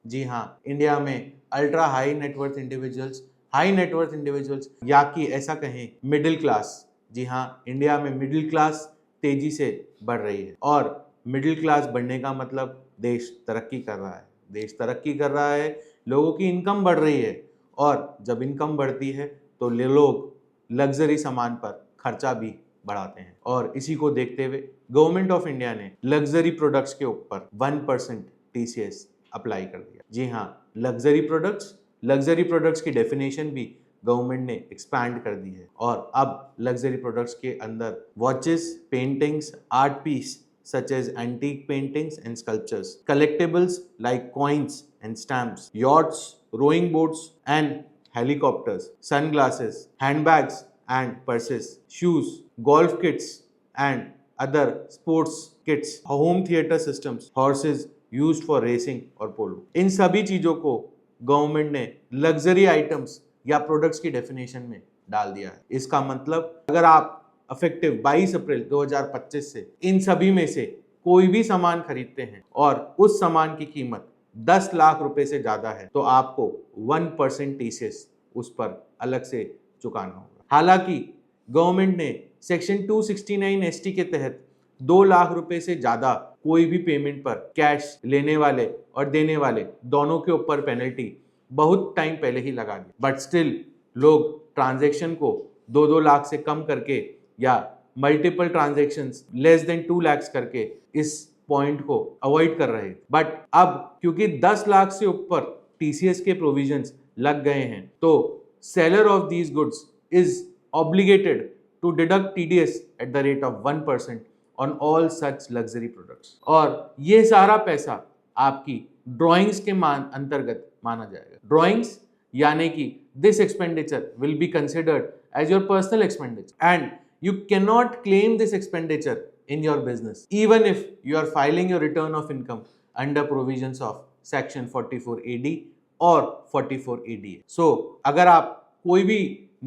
जी हाँ, इंडिया में ultra high net worth individuals या कि ऐसा कहें मिडिल क्लास, जी हाँ, इंडिया में मिडिल क्लास तेजी से बढ़ रही है और मिडिल क्लास बढ़ने का मतलब देश तरक्की कर रहा है। देश तरक्की कर रहा है, लोगों की इनकम बढ़ रही है और जब इनकम बढ़ती है तो लोग लग्जरी सामान पर खर्चा भी बढ़ाते हैं और इसी को देखते हुए गवर्नमेंट ऑफ इंडिया ने लग्जरी प्रोडक्ट्स के ऊपर 1% टीसीएस अप्लाई कर दिया। जी हाँ, लग्जरी प्रोडक्ट्स की डेफिनेशन भी गवर्नमेंट ने एक्सपैंड कर दी है और अब लग्जरी प्रोडक्ट्स के अंदर watches, paintings, art piece such as antique paintings and sculptures, collectibles like coins and stamps, yachts, rowing boats and helicopters, sunglasses, handbags and purses, shoes, golf kits and other sports kits, home theater systems, horses used for racing और पोलो, इन सभी चीजों को government ने luxury items या products की definition में डाल दिया है। इसका मतलब अगर आप इफेक्टिव 22 अप्रैल 2025 से इन सभी में से कोई भी सामान खरीदते हैं और उस सामान की कीमत 10 लाख रुपए से ज्यादा है तो आपको 1% टीसीएस उस पर अलग से चुकाना होगा। हालांकि गवर्नमेंट ने सेक्शन 269 एसटी के तहत 2 लाख रुपए से ज्यादा कोई भी पेमेंट पर कैश लेने वाले और देने वाले दोनों के ऊपर पेनल्टी बहुत टाइम पहले ही लगा दी, बट स्टिल लोग ट्रांजैक्शन को 2-2 लाख से कम करके या multiple transactions less than 2 lakh करके इस पॉइंट को अवॉइड कर रहे। बट अब क्योंकि 10 लाख से ऊपर टीसीएस के प्रोविजंस लग गए हैं तो seller of these goods is obligated to deduct TDS at the rate of 1% on all such luxury products और ये सारा पैसा आपकी ड्रॉइंग्स के अंतर्गत माना जाएगा। ड्रॉइंग्स यानी कि this expenditure will be considered as your personal expenditure and you cannot claim this expenditure in your business even if you are filing your return of income under provisions of section 44 AD or 44 ADA। so अगर आप कोई भी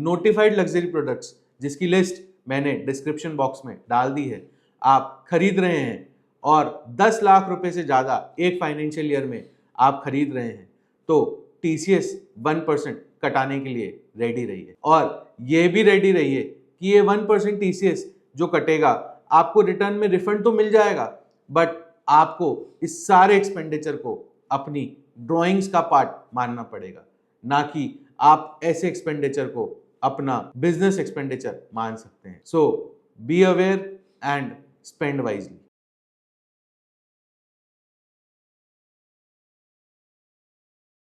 notified luxury products जिसकी list मैंने description box में डाल दी है आप खरीद रहे हैं और 10 लाख रुपए से ज्यादा एक फाइनेंशियल ईयर में आप खरीद रहे हैं तो टीसीएस 1% कटाने के लिए रेडी रहिए और ये भी रेडी रहिए कि ये 1% टीसीएस जो कटेगा आपको रिटर्न में रिफंड तो मिल जाएगा बट आपको इस सारे एक्सपेंडिचर को अपनी ड्राइंग्स का पार्ट मानना पड़ेगा, ना कि आप ऐसे एक्सपेंडिचर को अपना बिजनेस एक्सपेंडिचर मान सकते हैं। So be aware and spend wisely.